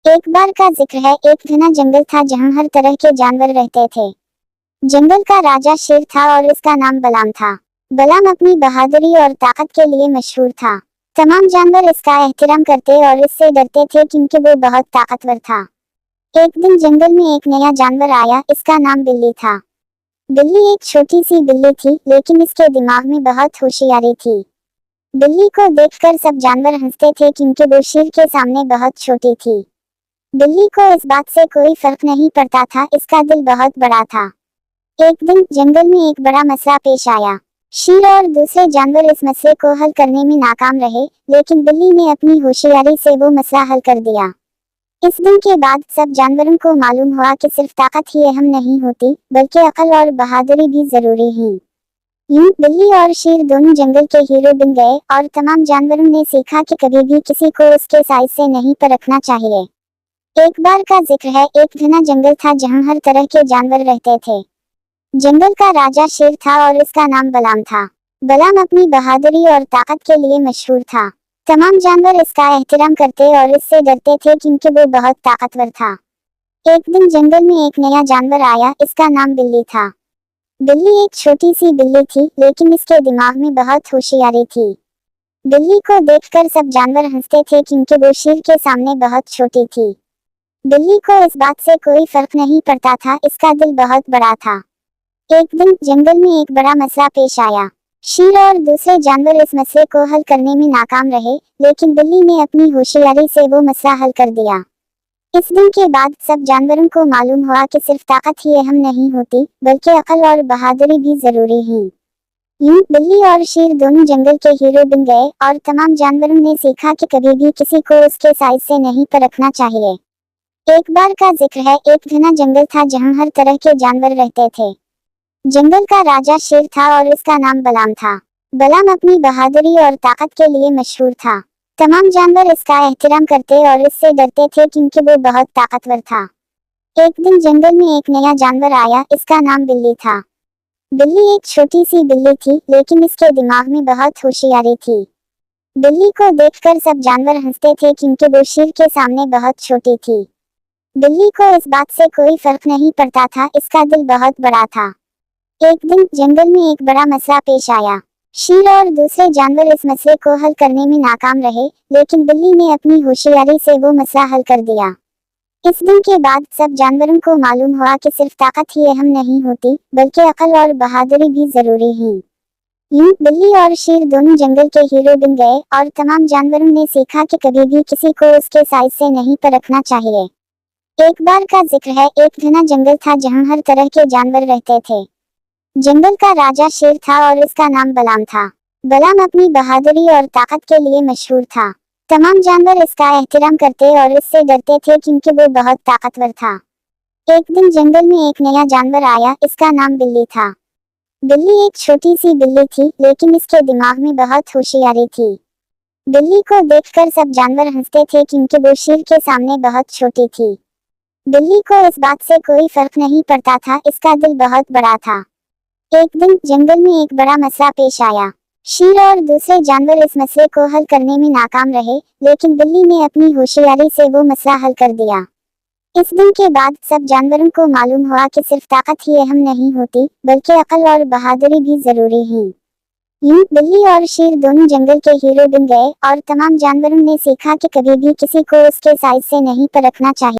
एक बार का जिक्र है, एक घना जंगल था जहां हर तरह के जानवर रहते थे। जंगल का राजा शेर था और इसका नाम बलाम था। बलाम अपनी बहादुरी और ताकत के लिए मशहूर था। तमाम जानवर इसका एहतराम करते और इससे डरते थे क्योंकि वो बहुत ताकतवर था। एक दिन जंगल में एक नया जानवर आया, इसका नाम बिल्ली था। बिल्ली एक छोटी सी बिल्ली थी, लेकिन इसके दिमाग में बहुत होशियारी थी। बिल्ली को देखकर सब जानवर हंसते थे क्योंकि वो शेर के सामने बहुत छोटी थी। बिल्ली को इस बात से कोई फर्क नहीं पड़ता था, इसका दिल बहुत बड़ा था। एक दिन जंगल में एक बड़ा मसला पेश आया। शेर और दूसरे जानवर इस मसले को हल करने में नाकाम रहे, लेकिन बिल्ली ने अपनी होशियारी से वो मसला हल कर दिया। इस दिन के बाद सब जानवरों को मालूम हुआ कि सिर्फ ताकत ही अहम नहीं होती, बल्कि अक्ल और बहादुरी भी जरूरी है। यूं बिल्ली और शेर दोनों जंगल के हीरो बन गए और तमाम जानवरों ने सीखा कि कभी भी किसी को उसके साइज से नहीं परखना चाहिए। एक बार का जिक्र है, एक घना जंगल था जहां हर तरह के जानवर रहते थे। जंगल का राजा शेर था और इसका नाम बलाम था। बलाम अपनी बहादुरी और ताकत के लिए मशहूर था। तमाम जानवर इसका एहतराम करते और इससे डरते थे क्योंकि वो बहुत ताकतवर था। एक दिन जंगल में एक नया जानवर आया, इसका नाम बिल्ली था। बिल्ली एक छोटी सी बिल्ली थी, लेकिन इसके दिमाग में बहुत होशियारी थी। बिल्ली को देखकर सब जानवर हंसते थे क्योंकि वो शेर के सामने बहुत छोटी थी। बिल्ली को इस बात से कोई फर्क नहीं पड़ता था, इसका दिल बहुत बड़ा था। एक दिन जंगल में एक बड़ा मसला पेश आया। शेर और दूसरे जानवर इस मसले को हल करने में नाकाम रहे, लेकिन बिल्ली ने अपनी होशियारी से वो मसला हल कर दिया। इस दिन के बाद सब जानवरों को मालूम हुआ कि सिर्फ ताकत ही अहम नहीं होती, बल्कि अक्ल और बहादुरी भी जरूरी है। यूं बिल्ली और शेर दोनों जंगल के हीरो बन गए और तमाम जानवरों ने सीखा कि कभी भी किसी को उसके साइज से नहीं परखना चाहिए। एक बार का जिक्र है, एक घना जंगल था जहां हर तरह के जानवर रहते थे। जंगल का राजा शेर था और इसका नाम बलाम था। बलाम अपनी बहादुरी और ताकत के लिए मशहूर था। तमाम जानवर इसका एहतराम करते और इससे डरते थे क्योंकि वो बहुत ताकतवर था। एक दिन जंगल में एक नया जानवर आया, इसका नाम बिल्ली था। बिल्ली एक छोटी सी बिल्ली थी, लेकिन इसके दिमाग में बहुत होशियारी थी। बिल्ली को देखकर सब जानवर हंसते थे क्योंकि वो शेर के सामने बहुत छोटी थी। बिल्ली को इस बात से कोई फर्क नहीं पड़ता था, इसका दिल बहुत बड़ा था। एक दिन जंगल में एक बड़ा मसला पेश आया। शेर और दूसरे जानवर इस मसले को हल करने में नाकाम रहे, लेकिन बिल्ली ने अपनी होशियारी से वो मसला हल कर दिया। इस दिन के बाद सब जानवरों को मालूम हुआ कि सिर्फ ताकत ही अहम नहीं होती, बल्कि अक्ल और बहादुरी भी जरूरी है। यूं बिल्ली और शेर दोनों जंगल के हीरो बन गए और तमाम जानवरों ने सीखा कि कभी भी किसी को उसके साइज से नहीं परखना चाहिए। एक बार का जिक्र है, एक घना जंगल था जहां हर तरह के जानवर रहते थे। जंगल का राजा शेर था और इसका नाम बलाम था। बलाम अपनी बहादुरी और ताकत के लिए मशहूर था। तमाम जानवर इसका एहतराम करते और इससे डरते थे क्योंकि वो बहुत ताकतवर था। एक दिन जंगल में एक नया जानवर आया, इसका नाम बिल्ली था। बिल्ली एक छोटी सी बिल्ली थी, लेकिन इसके दिमाग में बहुत होशियारी थी। बिल्ली को देखकर सब जानवर हंसते थे क्योंकि वो शेर के सामने बहुत छोटी थी। बिल्ली को इस बात से कोई फर्क नहीं पड़ता था, इसका दिल बहुत बड़ा था। एक दिन जंगल में एक बड़ा मसला पेश आया। शेर और दूसरे जानवर इस मसले को हल करने में नाकाम रहे, लेकिन बिल्ली ने अपनी होशियारी से वो मसला हल कर दिया। इस दिन के बाद सब जानवरों को मालूम हुआ कि सिर्फ ताकत ही अहम नहीं होती, बल्कि अक्ल और बहादुरी भी जरूरी है। यूं बिल्ली और शेर दोनों जंगल के हीरो बन गए और तमाम जानवरों ने सीखा कि कभी भी किसी को उसके साइज से नहीं परखना चाहिए।